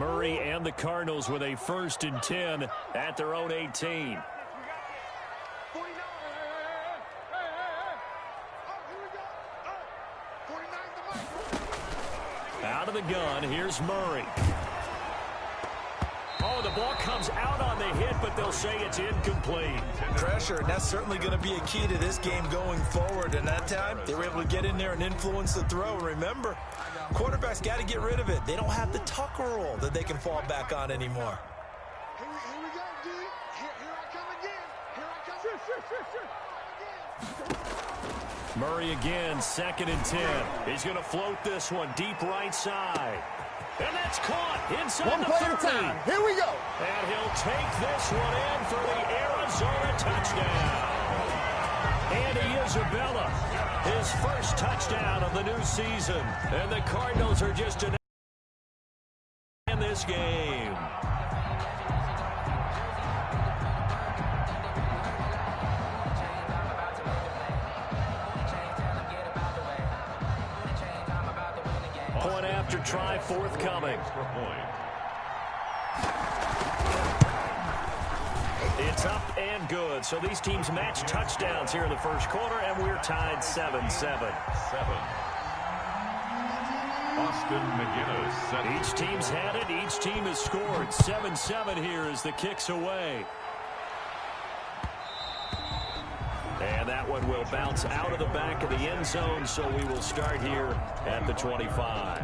Murray and the Cardinals with a 1st and 10 at their own 18. Out of the gun, here's Murray. Oh, the ball comes out on the hit, but they'll say it's incomplete. Pressure, and that's certainly going to be a key to this game going forward. And that time, they were able to get in there and influence the throw. Remember, quarterbacks got to get rid of it. They don't have the Tucker rule that they can fall back on anymore. Here we go, D. Here I come again. Here I come. Murray again, 2nd and 10. He's going to float this one deep right side. And that's caught inside one the play 30. at a time. Here we go. And he'll take this one in for the Arizona touchdown. Andy Isabella, his first touchdown of the new season. And the Cardinals are just in this game. Point after try forthcoming. It's up and good. So these teams match touchdowns here in the first quarter, and we're tied 7-7. Austin McGinnis. Each team's had it. Each team has scored. 7-7 here as the kick's away. And that one will bounce out of the back of the end zone, so we will start here at the 25.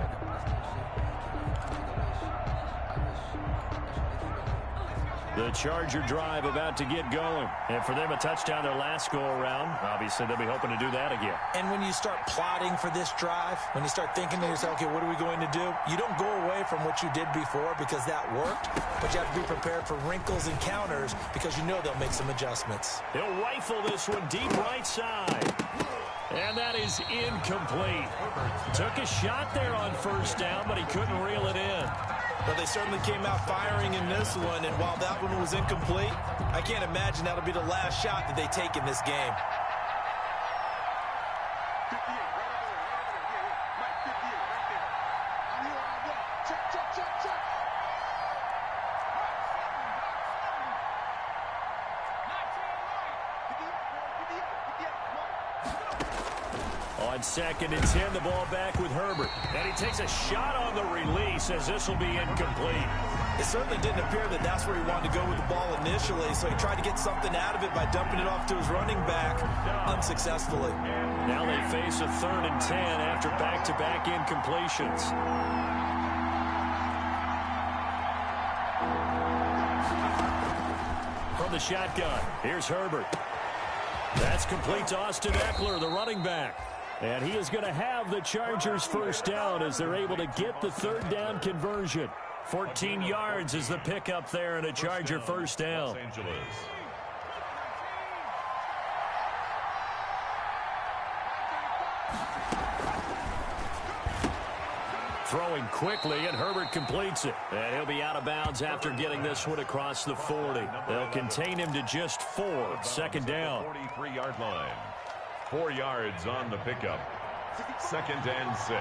The Charger drive about to get going. And for them, a touchdown their last go-around. Obviously, they'll be hoping to do that again. And when you start plotting for this drive, when you start thinking to yourself, okay, what are we going to do? You don't go away from what you did before because that worked, but you have to be prepared for wrinkles and counters because you know they'll make some adjustments. He'll rifle this one deep right side. And that is incomplete. Took a shot there on 1st down, but he couldn't reel it in. But they certainly came out firing in this one, and while that one was incomplete, I can't imagine that'll be the last shot that they take in this game. On 2nd and 10, the ball back with Herbert. And he takes a shot on the release as this will be incomplete. It certainly didn't appear that that's where he wanted to go with the ball initially, so he tried to get something out of it by dumping it off to his running back unsuccessfully. Now they face a 3rd and 10 after back-to-back incompletions. From the shotgun, here's Herbert. That's complete to Austin Eckler, the running back. And he is going to have the Chargers 1st down as they're able to get the 3rd down conversion. 14 yards is the pickup there and a Charger 1st down. Los Angeles. Throwing quickly, and Herbert completes it. And he'll be out of bounds after getting this one across the 40. They'll contain him to just 4. 2nd down. 43-yard line. 4 yards on the pickup. 2nd and 6.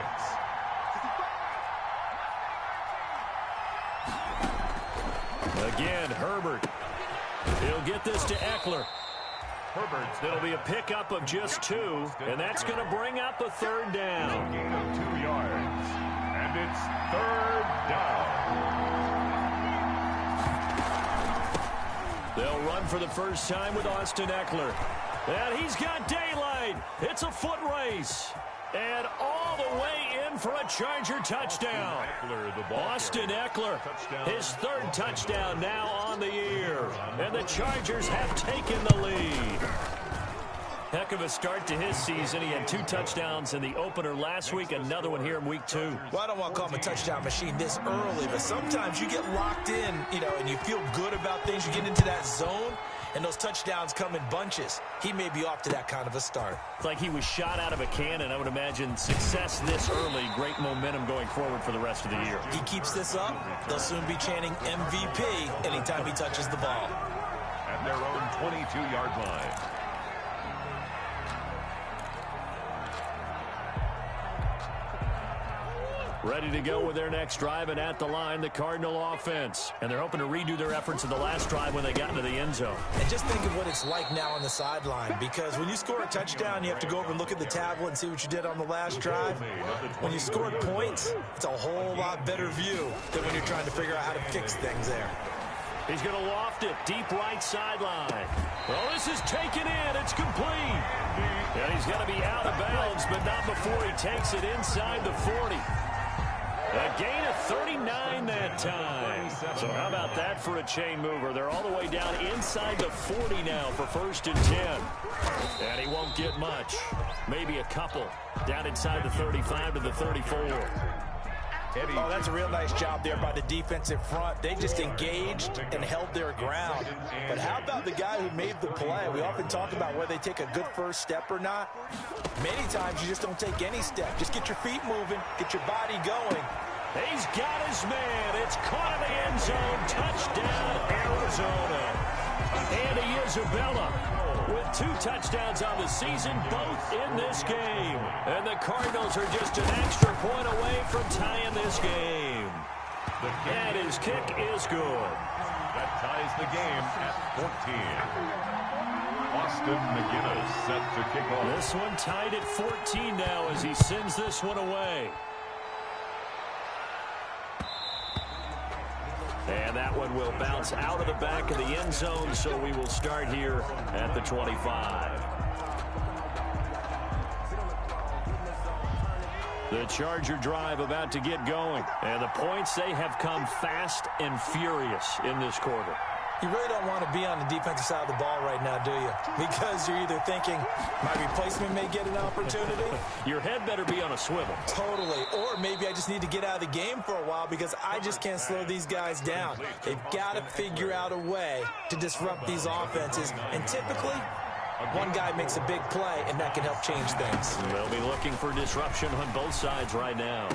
Again, Herbert. He'll get this to Eckler. Herbert. It'll be a pickup of just 2, and that's going to bring up a 3rd down. Gain of 2 yards. And it's 3rd down. They'll run for the first time with Austin Eckler. And he's got daylight. It's a foot race. And all the way in for a Charger touchdown. Austin Eckler, his 3rd touchdown now on the year. And the Chargers have taken the lead. Heck of a start to his season. He had 2 touchdowns in the opener last week, another one here in week 2. Well, I don't want to call him a touchdown machine this early, but sometimes you get locked in, and you feel good about things. You get into that zone, and those touchdowns come in bunches. He may be off to that kind of a start. It's like he was shot out of a cannon. I would imagine success this early, great momentum going forward for the rest of the year. He keeps this up, they'll soon be chanting MVP anytime he touches the ball. At their own 22-yard line. Ready to go with their next drive, and at the line, the Cardinal offense. And they're hoping to redo their efforts in the last drive when they got into the end zone. And just think of what it's like now on the sideline, because when you score a touchdown, you have to go over and look at the tablet and see what you did on the last drive. When you scored points, it's a whole lot better view than when you're trying to figure out how to fix things there. He's going to loft it, deep right sideline. Well, this is taken in. It's complete. And he's going to be out of bounds, but not before he takes it inside the 40. A gain of 39 that time. So how about that for a chain mover? They're all the way down inside the 40 now for 1st and 10. And he won't get much. Maybe a couple. Down inside the 35 to the 34. Oh, that's a real nice job there by the defensive front. They just engaged and held their ground. But how about the guy who made the play? We often talk about whether they take a good first step or not. Many times you just don't take any step. Just get your feet moving, get your body going. He's got his man. It's caught in the end zone. Touchdown, Arizona. Andy Isabella with 2 touchdowns on the season, both in this game. And the Cardinals are just an extra point away from tying this game. And his kick is good. That ties the game at 14. Austin McGinnis set to kick off. This one tied at 14 now as he sends this one away. And that one will bounce out of the back of the end zone, so we will start here at the 25. The Charger drive about to get going. And the points, they have come fast and furious in this quarter. You really don't want to be on the defensive side of the ball right now, do you? Because you're either thinking, my replacement may get an opportunity. Your head better be on a swivel. Totally. Or maybe I just need to get out of the game for a while because I just can't slow these guys down. They've got to figure out a way to disrupt these offenses. And typically, one guy makes a big play, and that can help change things. They'll be looking for disruption on both sides right now.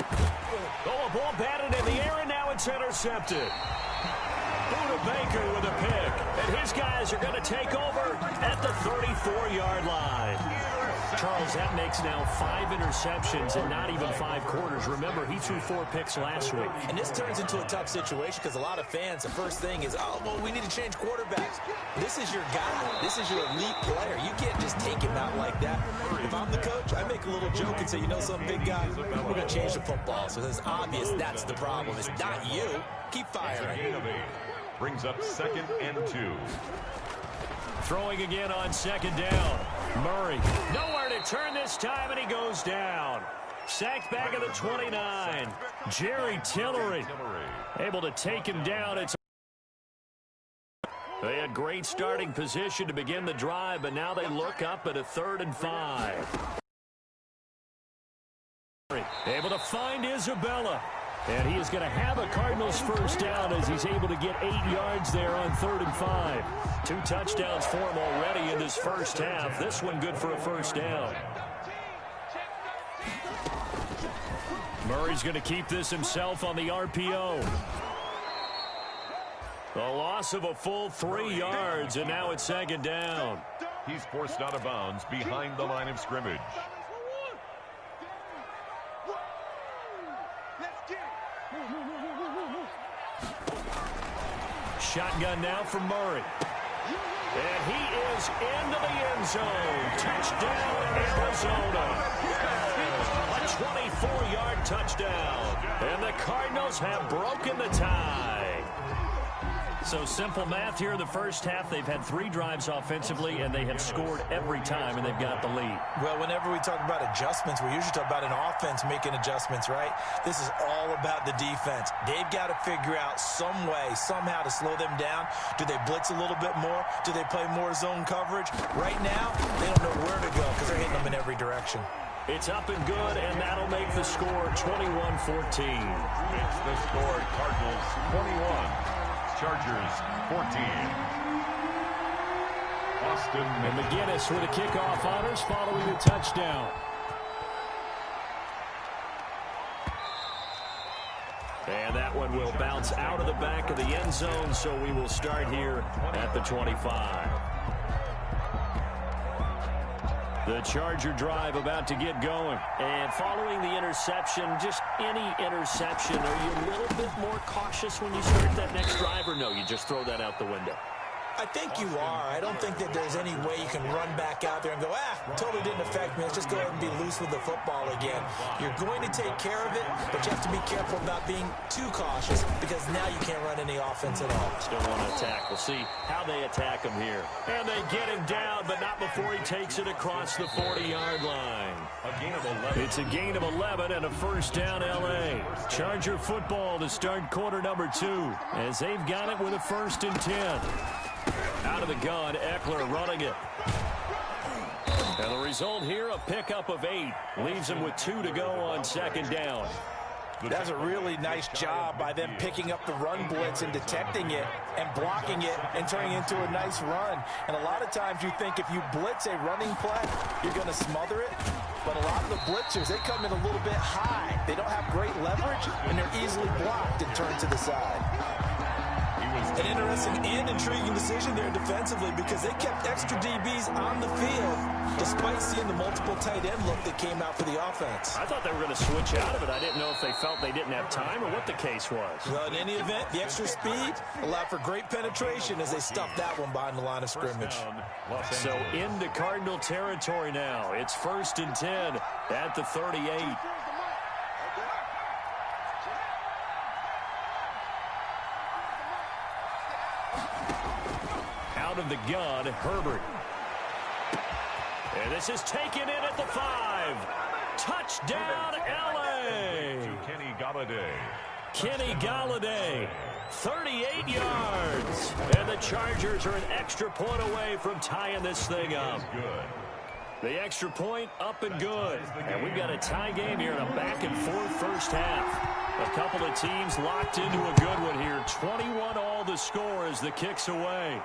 Oh, a ball batted in the air, and now it's intercepted. Budda Baker with a pick. And his guys are going to take over at the 34-yard line. Charles, that makes now 5 interceptions in not even 5 quarters. Remember, he threw 4 picks last week. And this turns into a tough situation because a lot of fans, the first thing is, oh, well, we need to change quarterbacks. This is your guy. This is your elite player. You can't just take him out like that. If I'm the coach, I make a little joke and say, you know some big guy, we're going to change the football. So it's obvious that's the problem. It's not you. Keep firing. Brings up 2nd and 2. Throwing again on 2nd down. Murray, nowhere to turn this time, and he goes down. Sacked back at the 29. Jerry Tillery able to take him down. They had great starting position to begin the drive, but now they look up at a 3rd and 5. Able to find Isabella. And he is going to have a Cardinals first down as he's able to get 8 yards there on 3rd and 5. 2 touchdowns for him already in this first half. This one good for a first down. Murray's going to keep this himself on the RPO. A loss of a full 3 yards, and now it's 2nd down. He's forced out of bounds behind the line of scrimmage. Shotgun now for Murray. And he is into the end zone. Touchdown, Arizona. A 24-yard touchdown. And the Cardinals have broken the tie. So simple math here in the first half. They've had 3 drives offensively, and they have scored every time, and they've got the lead. Well, whenever we talk about adjustments, we usually talk about an offense making adjustments, right? This is all about the defense. They've got to figure out some way, somehow to slow them down. Do they blitz a little bit more? Do they play more zone coverage? Right now, they don't know where to go because they're hitting them in every direction. It's up and good, and that'll make the score 21-14. It's the score, Cardinals 21. Chargers 14. Austin and McGinnis with a kickoff honors following the touchdown. And that one will bounce out of the back of the end zone, so we will start here at the 25. The Charger drive about to get going. And following the interception, just any interception, are you a little bit more cautious when you start that next drive, or no, you just throw that out the window? I think you are. I don't think that there's any way you can run back out there and go, totally didn't affect me. Let's just go ahead and be loose with the football again. You're going to take care of it, but you have to be careful about being too cautious because now you can't run any offense at all. Still want to attack. We'll see how they attack him here. And they get him down, but not before he takes it across the 40-yard line. A gain of 11. It's a gain of 11 and a first down L.A. Charger football to start quarter number 2 as they've got it with a 1st and 10. Out of the gun, Ekeler running it. And the result here, a pickup of 8. Leaves him with 2 to go on 2nd down. That's a really nice job by them picking up the run blitz and detecting it and blocking it and turning it into a nice run. And a lot of times you think if you blitz a running play, you're going to smother it. But a lot of the blitzers, they come in a little bit high. They don't have great leverage, and they're easily blocked and turned to the side. An interesting and intriguing decision there defensively because they kept extra DBs on the field despite seeing the multiple tight end look that came out for the offense. I thought they were going to switch out of it. I didn't know if they felt they didn't have time or what the case was. Well, in any event, the extra speed allowed for great penetration as they stuffed that one behind the line of scrimmage. So into Cardinal territory now. It's 1st and 10 at the 38. Out of the gun, Herbert. And this is taken in at the 5. Touchdown, L.A. To Kenny Golladay. Kenny Golladay, 38 yards. And the Chargers are an extra point away from tying this thing up. Good. The extra point up and good. And we've got a tie game here in a back-and-forth first half. A couple of teams locked into a good one here. 21 all the score as the kick's away.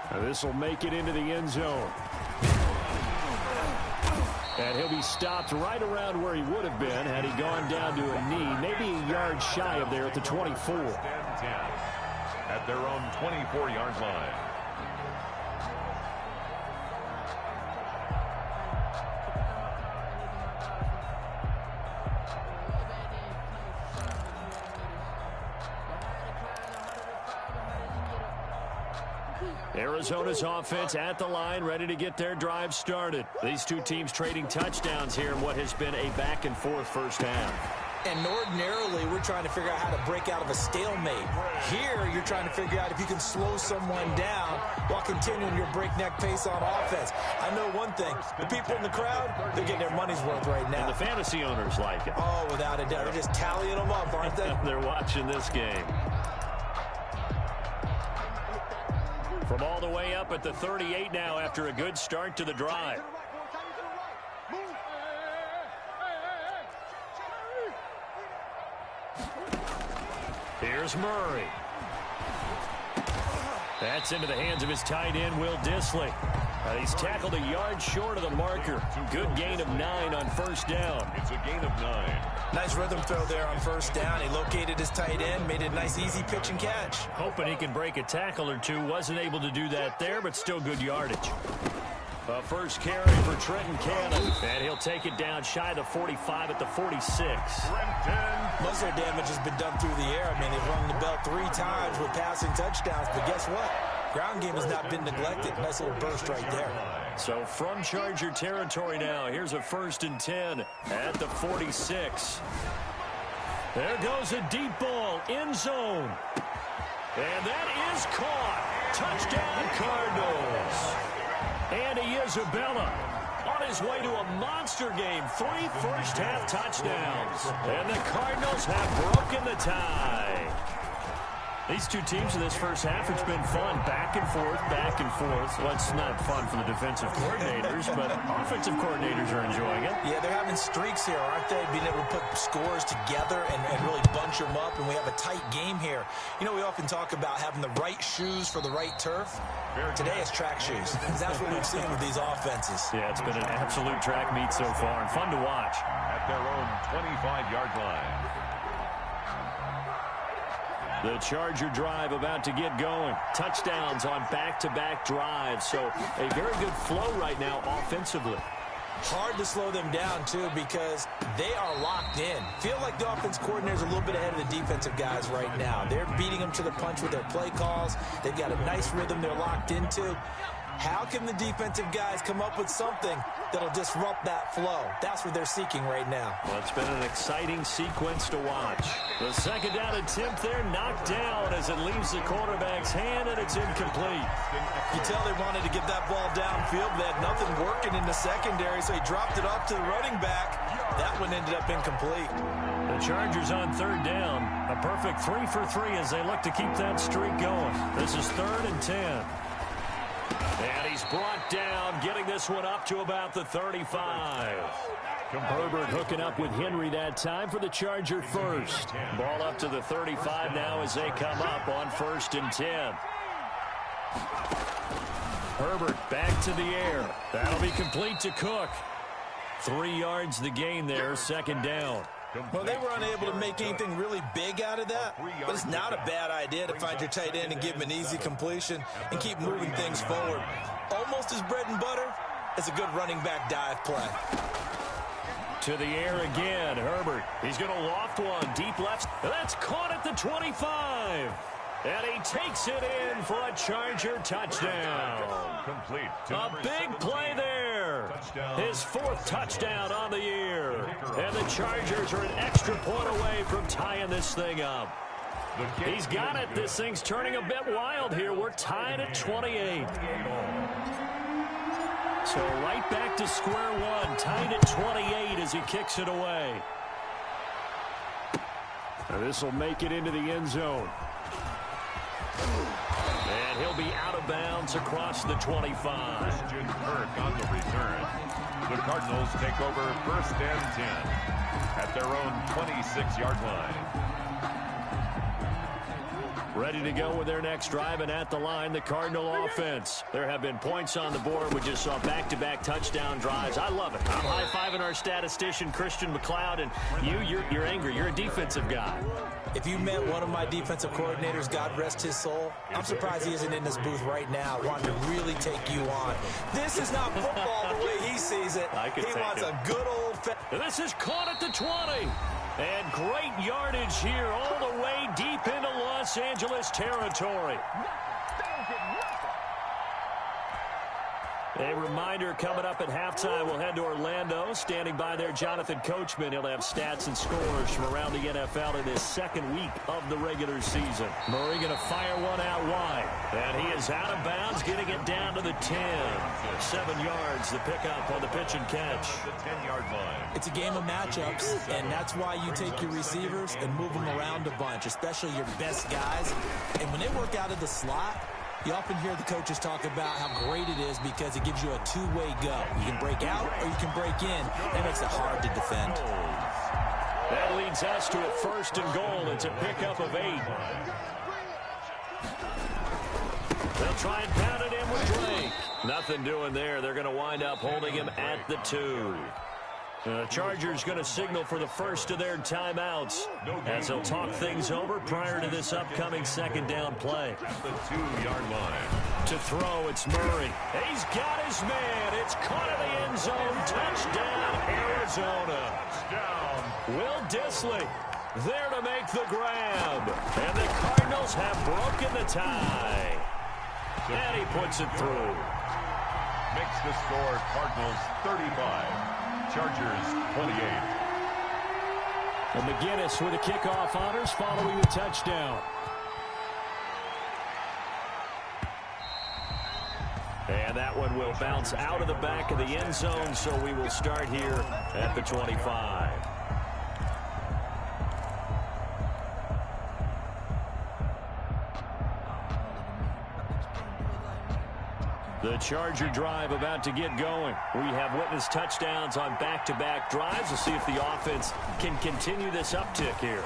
Now this will make it into the end zone. And he'll be stopped right around where he would have been had he gone down to a knee, maybe a yard shy of there at the 24. At their own 24-yard line. Arizona's offense at the line, ready to get their drive started. These two teams trading touchdowns here in what has been a back-and-forth first half. And ordinarily, we're trying to figure out how to break out of a stalemate. Here, you're trying to figure out if you can slow someone down while continuing your breakneck pace on offense. I know one thing. The people in the crowd, they're getting their money's worth right now. And the fantasy owners like it. Oh, without a doubt. They're just tallying them up, aren't they? They're watching this game. From all the way up at the 38 now after a good start to the drive. Here's Murray. That's into the hands of his tight end, Will Dissly. He's tackled a yard short of the marker. Good gain of 9 on first down. It's a gain of 9. Nice rhythm throw there on first down. He located his tight end, made it a nice, easy pitch and catch. Hoping he can break a tackle or two. Wasn't able to do that there, but still good yardage. A first carry for Trenton Cannon. And he'll take it down shy of the 45 at the 46. Most of their damage has been done through the air. I mean, they've rung the bell 3 times with passing touchdowns, but guess what? Ground game has not been neglected. Nice little burst right there. So from Charger territory now, here's a 1st and 10 at the 46. There goes a deep ball, end zone. And that is caught. Touchdown, Cardinals. Andy Isabella on his way to a monster game. 3 first-half touchdowns. And the Cardinals have broken the tie. These two teams in this first half, it's been fun. Back and forth, back and forth. Well, it's not fun for the defensive coordinators, but offensive coordinators are enjoying it. Yeah, they're having streaks here, aren't they? Being able to put scores together and really bunch them up, and we have a tight game here. You know, we often talk about having the right shoes for the right turf. Today it's track shoes. That's what we've seen with these offenses. Yeah, it's been an absolute track meet so far, and fun to watch. At their own 25-yard line. The Charger drive about to get going. Touchdowns on back-to-back drives. So a very good flow right now offensively. Hard to slow them down, too, because they are locked in. Feel like the offense coordinator's a little bit ahead of the defensive guys right now. They're beating them to the punch with their play calls. They've got a nice rhythm they're locked into. How can the defensive guys come up with something that'll disrupt that flow? That's what they're seeking right now. Well, it's been an exciting sequence to watch. The second down attempt there knocked down as it leaves the quarterback's hand, and it's incomplete. You tell they wanted to get that ball downfield. They had nothing working in the secondary, so he dropped it off to the running back. That one ended up incomplete. The Chargers on third down. A perfect 3 for 3 as they look to keep that streak going. This is 3rd and 10. And he's brought down, getting this one up to about the 35. Herbert hooking up with Henry that time for the Charger first. Ball up to the 35 now as they come up on 1st and 10. Herbert back to the air. That'll be complete to Cook. 3 yards the gain there, 2nd down. Well, they were unable to make anything really big out of that, but it's not a bad idea to find your tight end and give him an easy completion and keep moving things forward. Almost as bread and butter as a good running back dive play. To the air again, Herbert. He's going to loft one, deep left. That's caught at the 25. And he takes it in for a Charger touchdown. Complete. A big play there. His 4th touchdown on the year. And the Chargers are an extra point away from tying this thing up. He's got it. This thing's turning a bit wild here. We're tied at 28. So right back to square one. Tied at 28 as he kicks it away. Now this will make it into the end zone. And he'll be out of bounds across the 25. Christian Kirk on the return. The Cardinals take over 1st and 10 at their own 26-yard line. Ready to go with their next drive, and at the line, the Cardinal offense. There have been points on the board. We just saw back-to-back touchdown drives. I love it. I'm high-fiving our statistician, Christian McLeod, and you're angry. You're a defensive guy. If you met one of my defensive coordinators, God rest his soul, I'm surprised he isn't in this booth right now wanting to really take you on. This is not football the way he sees it. He wants a good old... This is caught at the 20. And great yardage here all the way deep into Los Angeles territory. A reminder coming up at halftime, we'll head to Orlando. Standing by there, Jonathan Coachman. He'll have stats and scores from around the NFL in this 2nd week of the regular season. Murray going to fire one out wide. And he is out of bounds, getting it down to the 10. 7 yards, the pickup on the pitch and catch. The 10-yard line. It's a game of matchups, and that's why you take your receivers and move them around a bunch, especially your best guys. And when they work out of the slot, you often hear the coaches talk about how great it is because it gives you a two-way go. You can break out or you can break in. That makes it hard to defend. That leads us to a 1st and goal. It's a pickup of 8. They'll try and pound it in with Drake. Nothing doing there. They're going to wind up holding him at the 2. The Chargers going to signal for the first of their timeouts as they'll talk things over prior to this upcoming 2nd down play. At the 2-yard line. To throw, it's Murray. He's got his man. It's caught in the end zone. Touchdown, Arizona. Touchdown. Will Dissly there to make the grab. And the Cardinals have broken the tie. And he puts it through. Makes the score Cardinals 35. Chargers 28. And McGinnis with the kickoff honors following the touchdown. And that one will bounce out of the back of the end zone, so we will start here at the 25. The Charger drive about to get going. We have witnessed touchdowns on back-to-back drives. We'll see if the offense can continue this uptick here.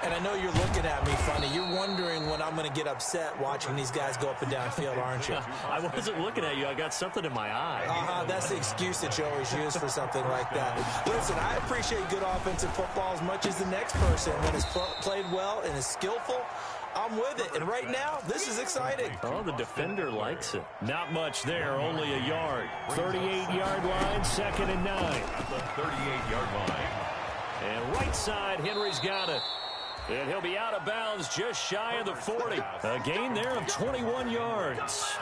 And I know you're looking at me funny. You're wondering when I'm going to get upset watching these guys go up and down field, aren't you? I wasn't looking at you. I got something in my eye. That's the excuse that you always use for something like that. Listen, I appreciate good offensive football as much as the next person. When it's played well and is skillful, I'm with it. And right now, this is exciting. Oh, the defender likes it. Not much there, only a yard. 38-yard line, 2nd and 9. At the 38-yard line. And right side, Henry's got it. And he'll be out of bounds just shy of the 40. A gain there of 21 yards.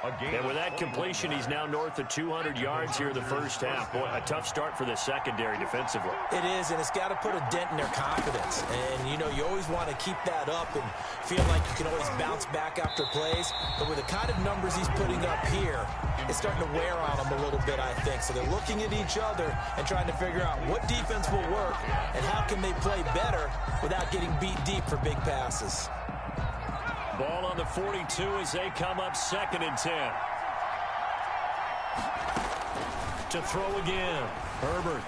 And with that completion, he's now north of 200 yards here in the first half. Boy, a tough start for the secondary defensively. It is, and it's got to put a dent in their confidence. And, you know, you always want to keep that up and feel like you can always bounce back after plays. But with the kind of numbers he's putting up here, it's starting to wear on them a little bit, I think. So they're looking at each other and trying to figure out what defense will work and how can they play better without getting beat deep for big passes. Ball on the 42 as they come up 2nd and 10. To throw again, Herbert.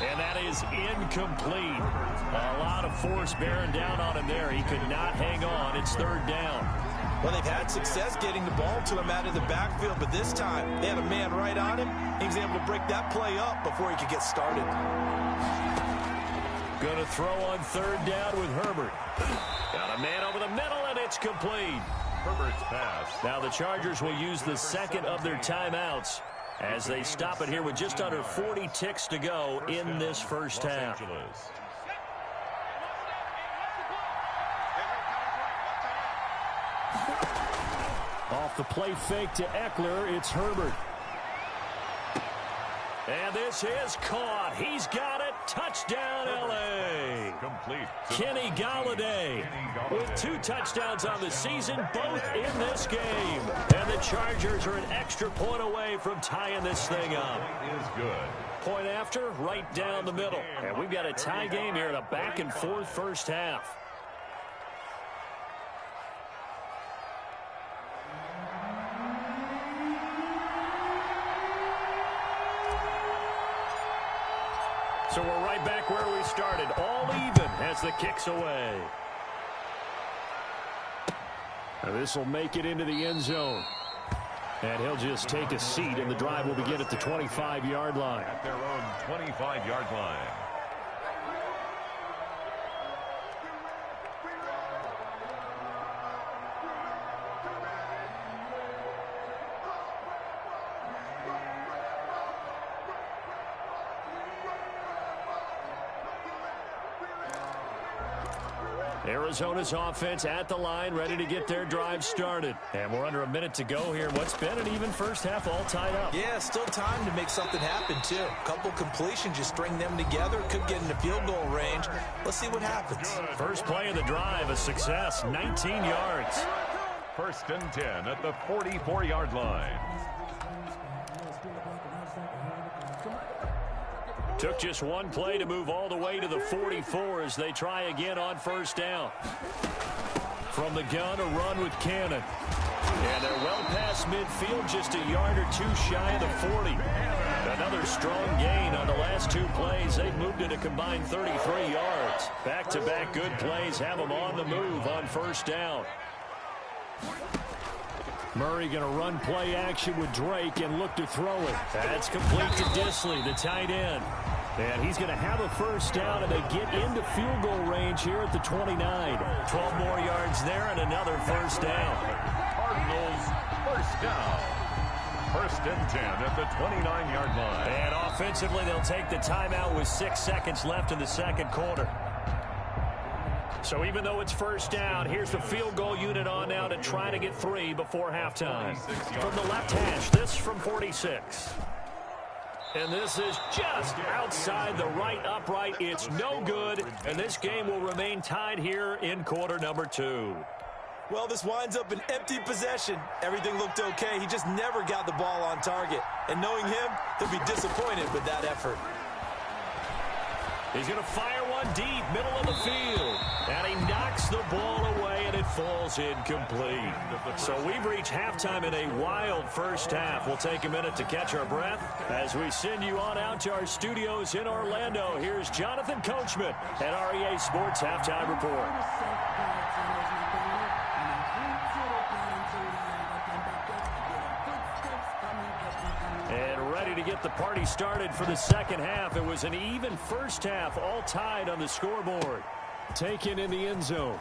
And that is incomplete. A lot of force bearing down on him there. He could not hang on. It's 3rd down. Well, they've had success getting the ball to him out of the backfield, but this time they had a man right on him. He was able to break that play up before he could get started. Going to throw on 3rd down with Herbert. Got a man over the middle, and it's complete. Herbert's pass. Now the Chargers will use the 2nd of their timeouts as they stop it here with just under 40 ticks to go in this first half. Off the play fake to Eckler, it's Herbert. And this is caught. He's got it. Touchdown, L.A. Complete. Kenny Golladay with 2 touchdowns on the season, both in this game. And the Chargers are an extra point away from tying this thing up. Is good. Point after, right down the middle. And we've got a tie game here in a back-and-forth first half. So we're right back where we started, all even as the kick's away. Now this will make it into the end zone. And he'll just take a seat, and the drive will begin at the 25-yard line. At their own 25-yard line. Arizona's offense at the line, ready to get their drive started. And we're under a minute to go here. What's been an even first half, all tied up. Yeah, still time to make something happen, too. A couple completions, just string them together. Could get into field goal range. Let's see what happens. First play of the drive, a success, 19 yards. 1st and 10 at the 44-yard line. Took just one play to move all the way to the 44 as they try again on 1st down. From the gun, a run with Cannon. And they're well past midfield, just a yard or 2 shy of the 40. Another strong gain on the last 2 plays. They've moved it a combined 33 yards. Back-to-back good plays have them on the move on 1st down. Murray going to run play action with Drake and look to throw it. That's complete to Disley, the tight end. And he's going to have a 1st down, and they get into field goal range here at the 29. 12 more yards there and another 1st down. Cardinals 1st down. 1st and 10 at the 29-yard line. And offensively, they'll take the timeout with 6 seconds left in the 2nd quarter. So even though it's 1st down, here's the field goal unit on now to try to get 3 before halftime. From the left hash, this from 46. And this is just outside the right upright. It's no good, and this game will remain tied here in quarter number 2. Well, this winds up an empty possession. Everything looked okay. He just never got the ball on target. And knowing him, he'll be disappointed with that effort. He's going to fire one deep, middle of the field. And he knocks the ball away, and it falls incomplete. So we've reached halftime in a wild first half. We'll take a minute to catch our breath as we send you on out to our studios in Orlando. Here's Jonathan Coachman at REA Sports Halftime Report. And ready to get the party started for the second half. It was an even first half, all tied on the scoreboard. Taken in the end zone.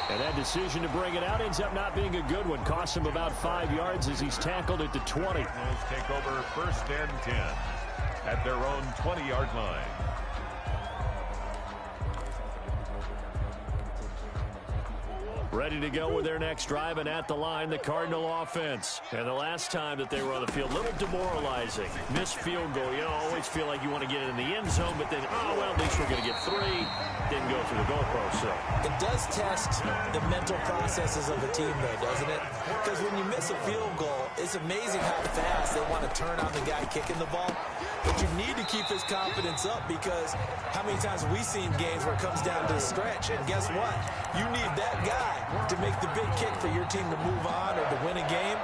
And that decision to bring it out ends up not being a good one. Costs him about 5 yards as he's tackled at the 20. Cardinals take over first and 10 at their own 20-yard line. Ready to go with their next drive, and at the line, the Cardinal offense. And the last time that they were on the field, a little demoralizing. Missed field goal. You always feel like you want to get it in the end zone, but then, oh, well, at least we're going to get 3. Didn't go through the goalpost, so. It does test the mental processes of a team, though, doesn't it? Because when you miss a field goal, it's amazing how fast they want to turn on the guy kicking the ball. But you need to keep his confidence up, because how many times have we seen games where it comes down to the stretch? And guess what? You need that guy to make the big kick for your team to move on or to win a game.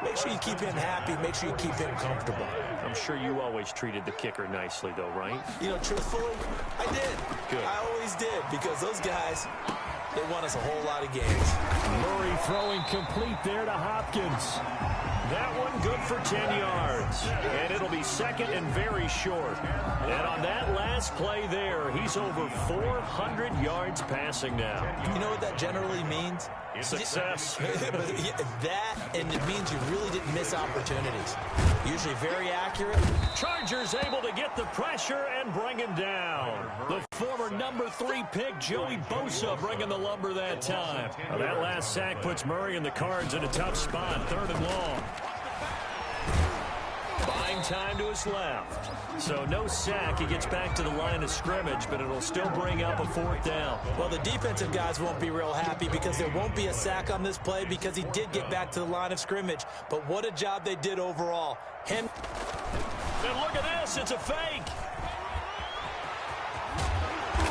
Make sure you keep him happy. Make sure you keep him comfortable. I'm sure you always treated the kicker nicely, though, right? You know, truthfully, I did. Good. I always did, because those guys, they won us a whole lot of games. Murray throwing complete there to Hopkins. That one good for 10 yards. And it'll be second and very short. And on that last play there, he's over 400 yards passing now. You know what that generally means? Success. That, and it means you really didn't miss opportunities. Usually very accurate. Chargers able to get the pressure and bring him down. The former number 3 pick, Joey Bosa, bringing the lumber that time. Now that last sack puts Murray and the Cards in a tough spot, 3rd and long. Buying time to his left. So no sack. He gets back to the line of scrimmage, but it'll still bring up a 4th down. Well, the defensive guys won't be real happy, because there won't be a sack on this play, because he did get back to the line of scrimmage. But what a job they did overall. And look at this. It's a fake.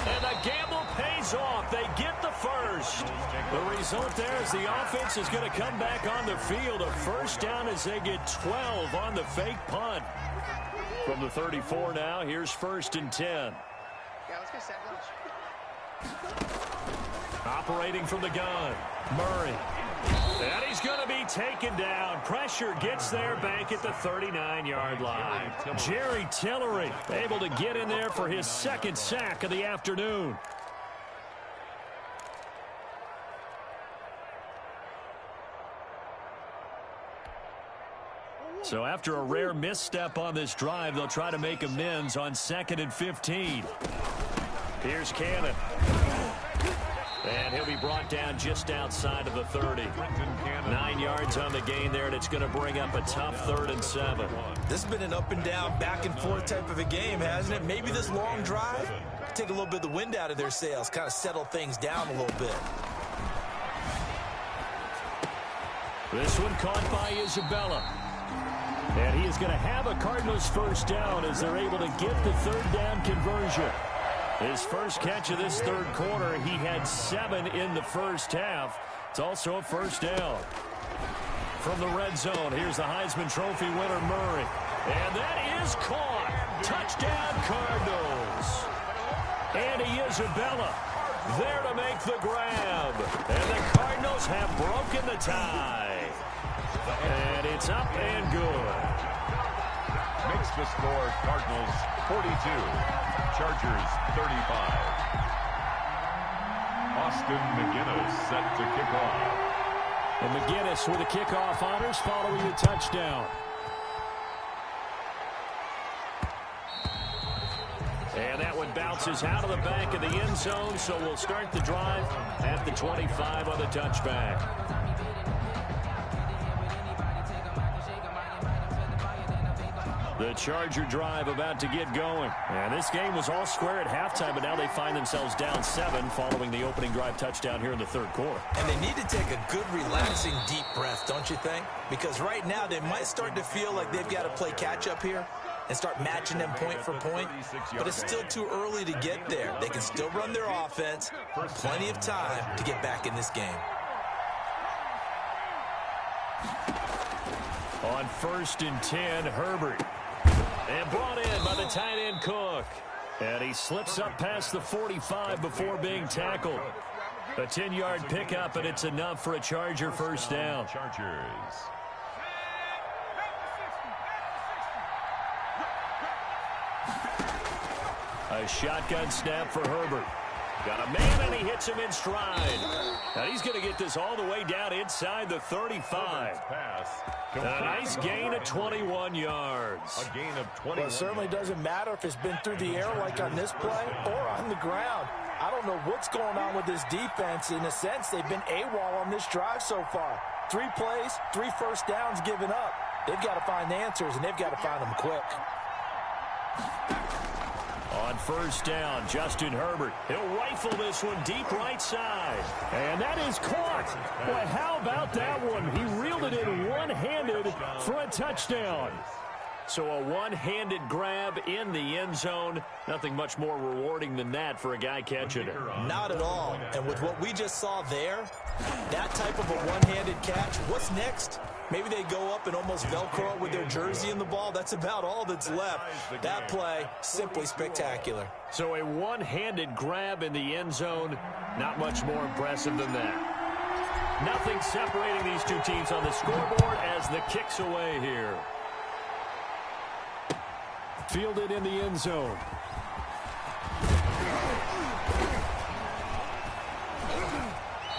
And the gamble pays off. They get the first. The result there is the offense is going to come back on the field. A first down as they get 12 on the fake punt. From the 34 now, here's 1st and 10. Yeah, let's get set lunch. Operating from the gun, Murray. And he's going to be taken down. Pressure gets there back at the 39-yard line. Jerry Tillery able to get in there for his 2nd sack of the afternoon. So after a rare misstep on this drive, they'll try to make amends on 2nd and 15. Here's Cannon. And he'll be brought down just outside of the 30. 9 yards on the gain there, and it's going to bring up a tough 3rd and 7. This has been an up and down, back and forth type of a game, hasn't it? Maybe this long drive take a little bit of the wind out of their sails, kind of settle things down a little bit. This one caught by Isabella. And he is going to have a Cardinals first down as they're able to get the 3rd down conversion. His first catch of this 3rd quarter, he had 7 in the first half. It's also a first down. From the red zone, here's the Heisman Trophy winner, Murray. And that is caught. Touchdown, Cardinals. Andy Isabella there to make the grab. And the Cardinals have broken the tie. And it's up and good. Makes the score Cardinals 42, Chargers 35. Austin McGinnis set to kick off. And McGinnis with the kickoff honors following the touchdown. And that one bounces out of the back of the end zone, so we'll start the drive at the 25 on the touchback. The Charger drive about to get going. And this game was all square at halftime, but now they find themselves down 7 following the opening drive touchdown here in the 3rd quarter. And they need to take a good, relaxing, deep breath, don't you think? Because right now they might start to feel like they've got to play catch-up here. and start matching them point for point. But it's still too early to get there. They can still run their offense. Plenty of time to get back in this game. On 1st and 10, Herbert. And brought in by the tight end Cook. And he slips up past the 45 before being tackled. A 10-yard pickup, and it's enough for a Charger first down. Chargers. A shotgun snap for Herbert. Got a man, and he hits him in stride. Now he's going to get this all the way down inside the 35. A nice gain of 21 yards. A gain of 21. Well, it certainly doesn't matter if it's been through the air like on this play or on the ground. I don't know what's going on with this defense. In a sense, they've been AWOL on this drive so far. 3 plays, 3 first downs given up. They've got to find answers, and they've got to find them quick. On 1st down, Justin Herbert. He'll rifle this one deep right side. And that is caught. Boy, how about that one? He reeled it in one-handed for a touchdown. So a one-handed grab in the end zone. Nothing much more rewarding than that for a guy catching it. Not at all. And with what we just saw there, that type of a one-handed catch, what's next? Maybe they go up and almost Velcro with their jersey in the ball. That's about all that's left. That play, simply spectacular. So a one-handed grab in the end zone, not much more impressive than that. Nothing separating these two teams on the scoreboard as the kick's away here. Fielded in the end zone.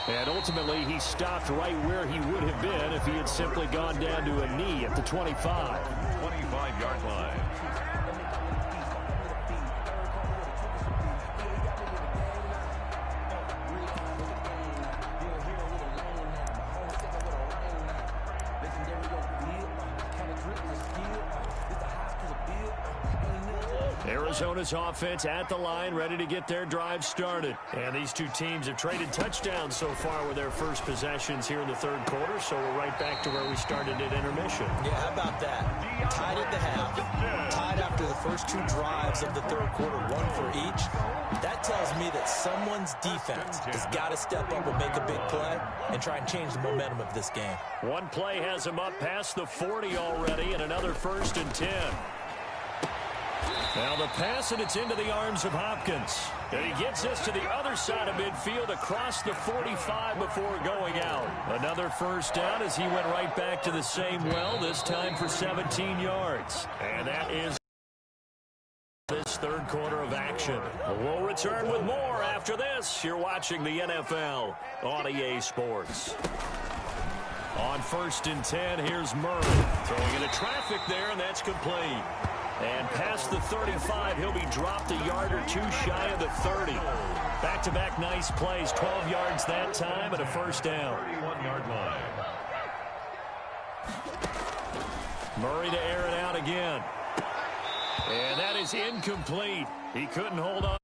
And ultimately, he stopped right where he would have been if he had simply gone down to a knee at the 25. 25-yard line. Arizona's offense at the line, ready to get their drive started. And these two teams have traded touchdowns so far with their first possessions here in the third quarter, so we're right back to where we started at intermission. Yeah, how about that? Tied at the half, tied after the first 2 drives of the third quarter, 1 for each. That tells me that someone's defense has got to step up and make a big play and try and change the momentum of this game. One play has him up past the 40 already, and another 1st and 10. Now the pass, and it's into the arms of Hopkins. And he gets this to the other side of midfield across the 45 before going out. Another first down as he went right back to the same well, this time for 17 yards. And that is this third quarter of action. We'll return with more after this. You're watching the NFL on EA Sports. On 1st and 10, here's Murray. Throwing into traffic there, and that's complete. And past the 35, he'll be dropped a yard or 2 shy of the 30. Back-to-back nice plays, 12 yards that time and a first down. 31-yard line. Murray to air it out again. And that is incomplete. He couldn't hold on.